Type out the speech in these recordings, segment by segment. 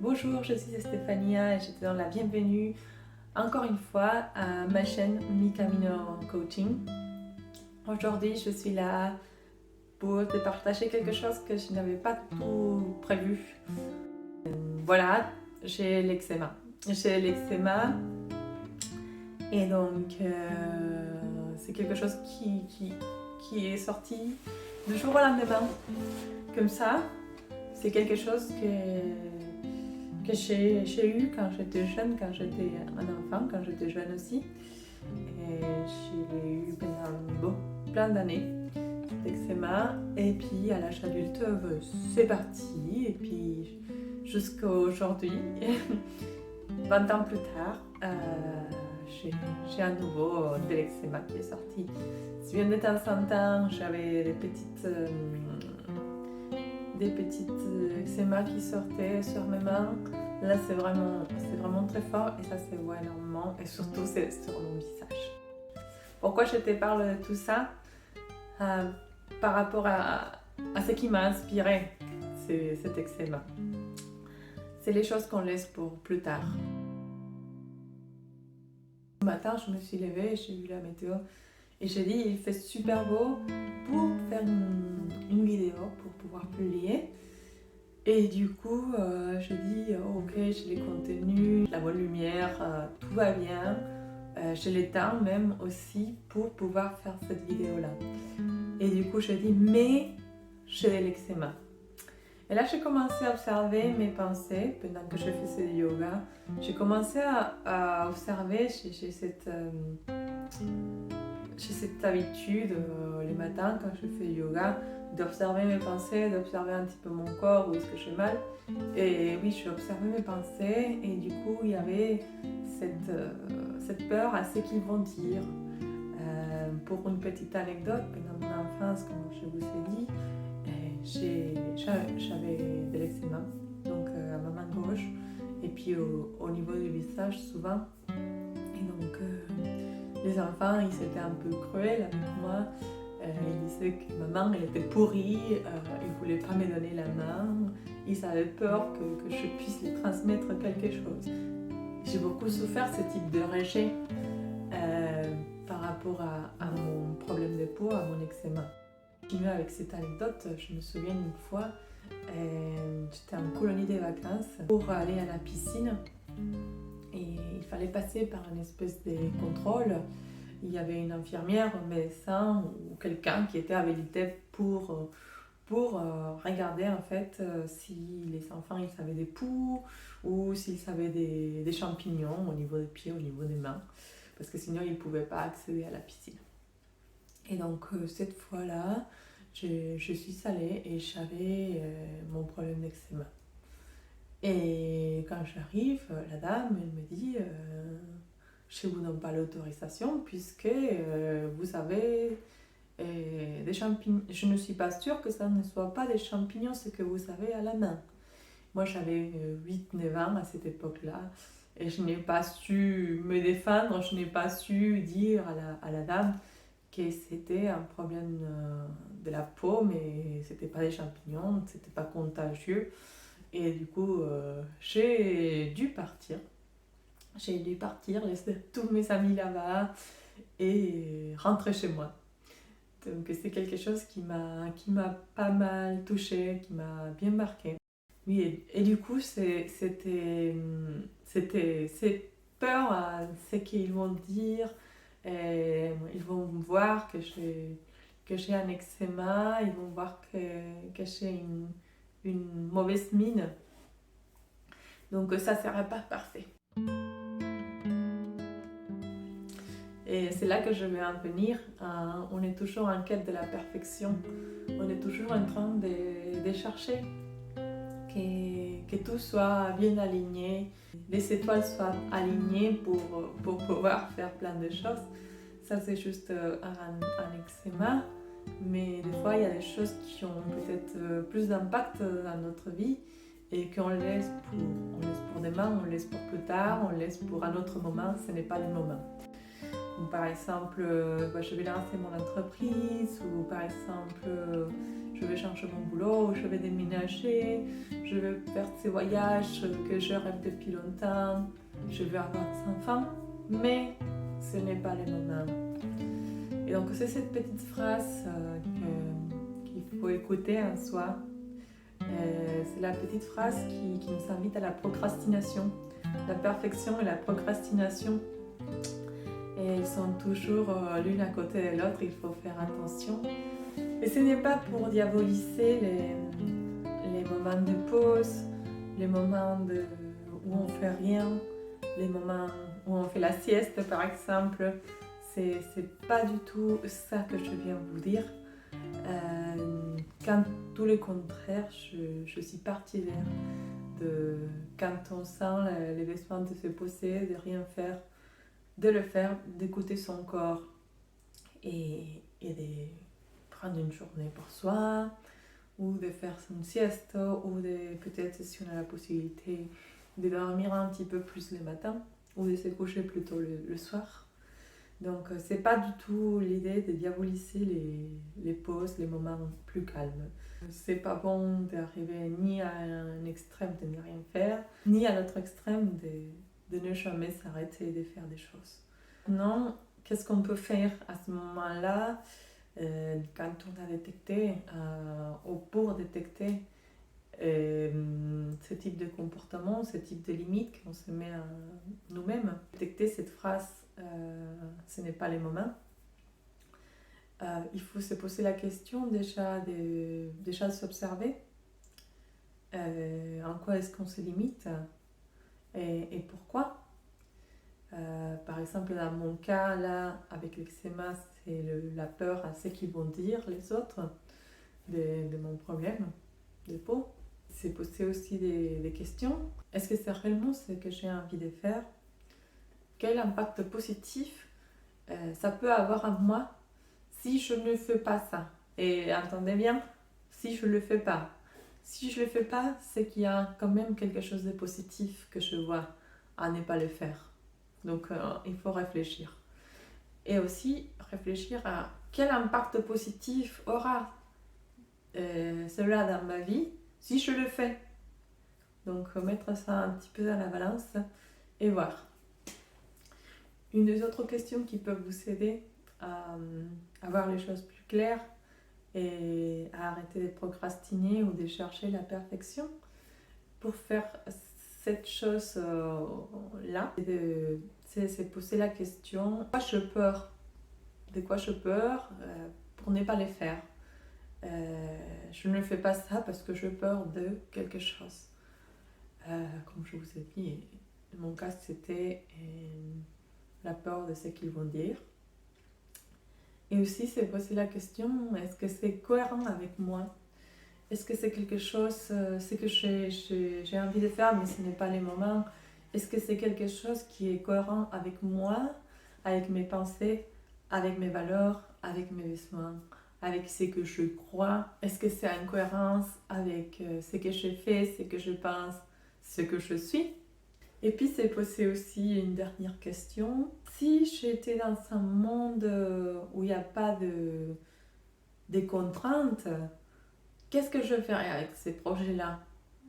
Bonjour, je suis Stéphania et je te donne la bienvenue encore une fois à ma chaîne Mi Camino Coaching. Aujourd'hui, je suis là pour te partager quelque chose que je n'avais pas tout prévu. Voilà, j'ai l'eczéma. J'ai l'eczéma et donc c'est quelque chose qui est sorti du jour au lendemain. Comme ça, c'est quelque chose que j'ai eu quand j'étais jeune, quand j'étais un enfant, quand j'étais jeune aussi. Et j'ai eu pendant plein d'années cet eczéma. Et puis à l'âge adulte, c'est parti. Et puis jusqu'à aujourd'hui, 20 ans plus tard, j'ai à nouveau de l'eczéma qui est sorti. Si bien de temps en temps, j'avais des petites eczémas qui sortaient sur mes mains. Là, c'est vraiment très fort et ça se voit énormément et surtout c'est sur mon visage. Pourquoi je te parle de tout ça par rapport à ce qui m'a inspiré cet eczéma. C'est les choses qu'on laisse pour plus tard. Ce matin, je me suis levée, j'ai vu la météo et j'ai dit il fait super beau pour faire une vidéo pour pouvoir publier. Et du coup, je dis ok, j'ai les contenus, la bonne lumière, tout va bien. J'ai le temps même aussi pour pouvoir faire cette vidéo-là. Et du coup, je dis mais j'ai de l'eczéma. Et là, j'ai commencé à observer mes pensées pendant que je faisais du yoga. J'ai commencé à observer, j'ai cette habitude les matins quand je fais du yoga d'observer mes pensées, d'observer un petit peu mon corps, où est-ce que j'ai mal. Et oui, je observais mes pensées et du coup, il y avait cette peur à ce qu'ils vont dire. Pour une petite anecdote, pendant mon enfance, comme je vous ai dit, j'avais de l'eczéma, donc à ma main gauche, et puis au niveau du visage souvent. Et donc les enfants, ils étaient un peu cruels avec moi. Ils disaient que ma main elle était pourrie, ils ne voulaient pas me donner la main, ils avaient peur que je puisse lui transmettre quelque chose. J'ai beaucoup souffert ce type de rejet par rapport à mon problème de peau, à mon eczéma. Avec cette anecdote, je me souviens une fois, j'étais en colonie de vacances pour aller à la piscine et il fallait passer par une espèce de contrôle. Il y avait une infirmière, un médecin ou quelqu'un qui était habilité pour regarder en fait si les enfants ils avaient des poux ou s'ils avaient des champignons au niveau des pieds, au niveau des mains, parce que sinon ils ne pouvaient pas accéder à la piscine. Et donc cette fois-là, je suis allée et j'avais mon problème d'eczéma. Et quand j'arrive, la dame, elle me dit je ne vous donne pas l'autorisation puisque vous avez des champignons. Je ne suis pas sûre que ça ne soit pas des champignons ce que vous avez à la main. Moi j'avais 8-9 ans à cette époque-là et je n'ai pas su me défendre, je n'ai pas su dire à la dame que c'était un problème de la peau, mais c'était pas des champignons, c'était pas contagieux. Et du coup, j'ai dû partir. J'ai dû partir, laisser tous mes amis là-bas et rentrer chez moi. Donc c'est quelque chose qui m'a pas mal touchée, qui m'a bien marquée. Oui, et du coup, c'était cette peur à ce qu'ils vont dire. Et ils vont voir que j'ai un eczéma, ils vont voir que j'ai une mauvaise mine. Donc ça ne sera pas parfait. Et c'est là que je vais en venir. On est toujours en quête de la perfection. On est toujours en train de chercher que tout soit bien aligné, les étoiles soient alignées pour pouvoir faire plein de choses. Ça, c'est juste un eczéma, mais des fois, il y a des choses qui ont peut-être plus d'impact dans notre vie et qu'on laisse pour demain, on laisse pour plus tard, on laisse pour un autre moment, ce n'est pas le moment. par exemple, je vais lancer mon entreprise, ou par exemple, je vais changer mon boulot, ou je vais déménager, je vais faire ces voyages que je rêve depuis longtemps, je vais avoir des enfants, mais ce n'est pas le moment. Et donc c'est cette petite phrase qu'il faut écouter en soi. C'est la petite phrase qui nous invite à la procrastination. La perfection et la procrastination, et ils sont toujours l'une à côté de l'autre, il faut faire attention. Et ce n'est pas pour diaboliser les moments de pause, les moments où on fait rien, les moments où on fait la sieste par exemple. C'est pas du tout ça que je viens vous dire. Quand tout le contraire, je suis partidaire de quand on sent les besoins de se poser, de rien faire, de le faire, d'écouter son corps et de prendre une journée pour soi, ou de faire une sieste, ou de peut-être si on a la possibilité de dormir un petit peu plus le matin, ou de se coucher plutôt le soir. Donc c'est pas du tout l'idée de diaboliser les pauses, les moments plus calmes. C'est pas bon d'arriver ni à un extrême de ne rien faire, ni à l'autre extrême de ne jamais s'arrêter de faire des choses. Non, qu'est-ce qu'on peut faire à ce moment-là quand on a détecté ou pour détecter ce type de comportement, ce type de limite qu'on se met à nous-mêmes. Détecter cette phrase ce n'est pas le moment. Il faut se poser la question déjà de s'observer. En quoi est-ce qu'on se limite et pourquoi. Par exemple, dans mon cas, là, avec l'eczéma, c'est la peur à ce qu'ils vont dire les autres de mon problème de peau. C'est poser aussi des questions. Est-ce que c'est réellement ce que j'ai envie de faire? Quel impact positif ça peut avoir en moi si je ne fais pas ça? Et entendez bien, si je ne le fais pas. Si je ne le fais pas, c'est qu'il y a quand même quelque chose de positif que je vois à ne pas le faire. Donc il faut réfléchir. Et aussi réfléchir à quel impact positif aura cela dans ma vie si je le fais. Donc mettre ça un petit peu dans la balance et voir. Une des autres questions qui peuvent vous aider à voir les choses plus claires et à arrêter de procrastiner ou de chercher la perfection pour faire cette chose-là, c'est poser la question de quoi je peur pour ne pas les faire. Je ne fais pas ça parce que j'ai peur de quelque chose. Comme je vous ai dit, mon cas c'était la peur de ce qu'ils vont dire. Et aussi c'est poser la question, est-ce que c'est cohérent avec moi? Est-ce que c'est quelque chose, c'est que j'ai envie de faire mais ce n'est pas le moment? Est-ce que c'est quelque chose qui est cohérent avec moi, avec mes pensées, avec mes valeurs, avec mes besoins, avec ce que je crois? Est-ce que c'est en cohérence avec ce que je fais, ce que je pense, ce que je suis? Et puis c'est poser aussi une dernière question. Si j'étais dans un monde où il n'y a pas de contraintes, qu'est-ce que je ferais avec ces projets-là?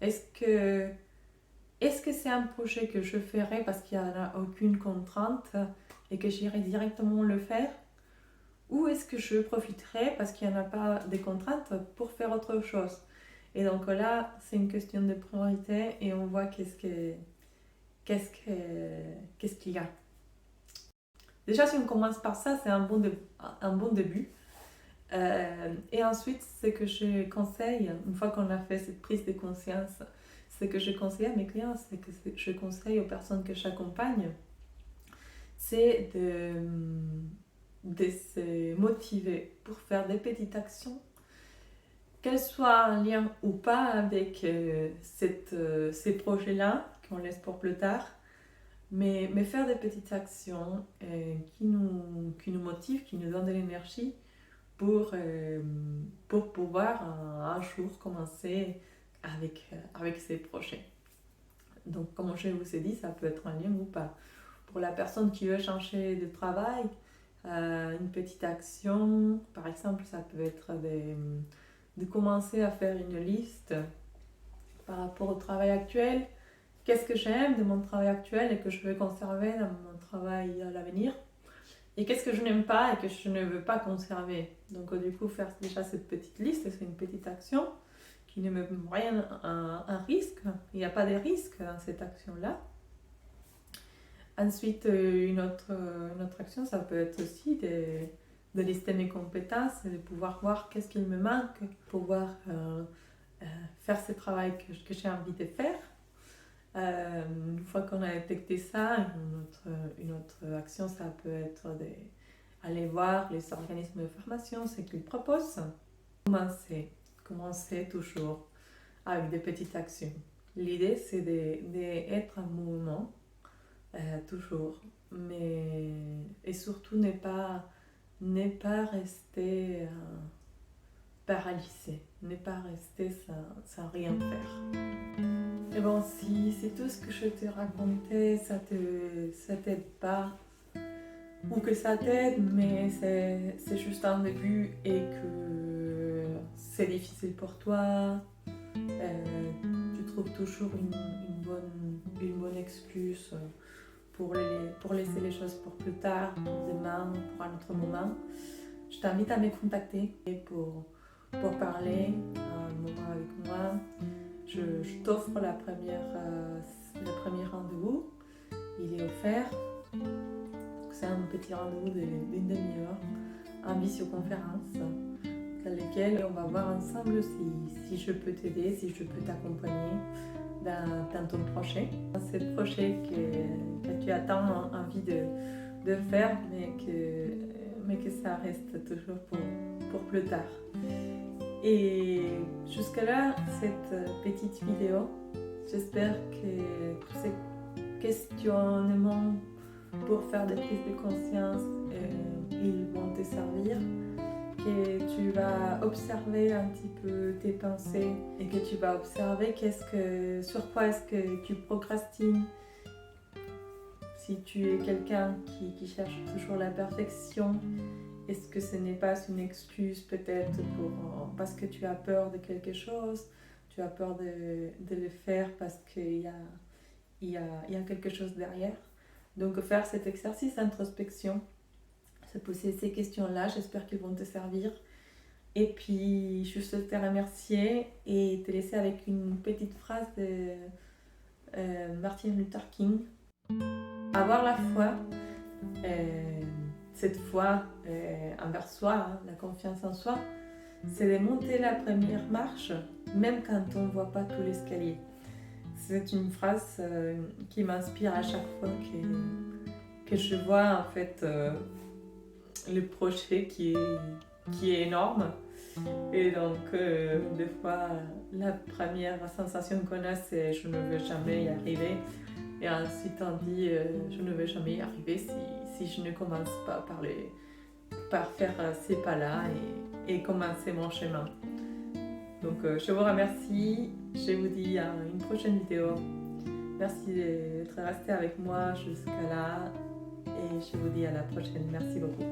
Est-ce que c'est un projet que je ferais parce qu'il n'y a aucune contrainte et que j'irai directement le faire? Ou est-ce que je profiterai parce qu'il n'y en a pas de contraintes pour faire autre chose? Et donc là, c'est une question de priorité et on voit qu'est-ce qu'il y a. Déjà, si on commence par ça, c'est un bon début. Et ensuite, ce que je conseille, une fois qu'on a fait cette prise de conscience, ce que je conseille à mes clients, c'est que je conseille aux personnes que j'accompagne, c'est de se motiver pour faire des petites actions, qu'elles soient en lien ou pas avec ces projets-là qu'on laisse pour plus tard, mais faire des petites actions qui nous motivent, qui nous donnent de l'énergie pour pouvoir un jour commencer avec ces projets. Donc comme je vous ai dit, ça peut être en lien ou pas. Pour la personne qui veut changer de travail, une petite action. Par exemple, ça peut être de commencer à faire une liste par rapport au travail actuel. Qu'est-ce que j'aime de mon travail actuel et que je veux conserver dans mon travail à l'avenir? Et qu'est-ce que je n'aime pas et que je ne veux pas conserver? Donc du coup, faire déjà cette petite liste, c'est une petite action qui ne me met rien un risque. Il n'y a pas de risque dans cette action-là. Ensuite, une autre action, ça peut être aussi de lister mes compétences et de pouvoir voir qu'est-ce qu'il me manque, pouvoir faire ce travail que j'ai envie de faire. Une fois qu'on a détecté ça, une autre action, ça peut être d'aller voir les organismes de formation, ce qu'ils proposent. Commencer toujours avec des petites actions. L'idée, c'est d'être en mouvement, toujours, et surtout ne pas rester paralysé, ne pas rester sans rien faire. Et bon, si c'est tout ce que je t'ai raconté, ça t'aide pas, ou que ça t'aide, mais c'est juste un début et que c'est difficile pour toi, tu trouves toujours une bonne excuse pour laisser les choses pour plus tard, pour demain, pour un autre moment, je t'invite à me contacter pour parler un moment avec moi. Je t'offre le premier rendez-vous, il est offert. C'est un petit rendez-vous d'une demi-heure en visioconférence dans lequel on va voir ensemble si je peux t'aider, si je peux t'accompagner dans ton projet. C'est le projet que tu as tant envie de faire, mais que ça reste toujours pour plus tard. Et jusque-là, cette petite vidéo, j'espère que tous ces questionnements pour faire des prises de conscience, ils vont te servir, que tu vas observer un petit peu tes pensées et que tu vas observer sur quoi est-ce que tu procrastines. Si tu es quelqu'un qui cherche toujours la perfection, est-ce que ce n'est pas une excuse peut-être parce que tu as peur de quelque chose, tu as peur de le faire parce qu'il y a quelque chose derrière. Donc faire cet exercice d'introspection, se poser ces questions-là, j'espère qu'ils vont te servir. Et puis juste te remercier et te laisser avec une petite phrase de Martin Luther King. Avoir la foi, cette foi envers soi, la confiance en soi, c'est de monter la première marche, même quand on ne voit pas tout l'escalier. C'est une phrase qui m'inspire à chaque fois que je vois en fait le projet qui est énorme. Et donc, des fois, la première sensation qu'on a, c'est je ne vais jamais y arriver. Et ensuite, on dit je ne vais jamais y arriver si je ne commence pas par faire ces pas-là et commencer mon chemin. Donc, je vous remercie. Je vous dis à une prochaine vidéo. Merci d'être resté avec moi jusqu'à là. Et je vous dis à la prochaine. Merci beaucoup.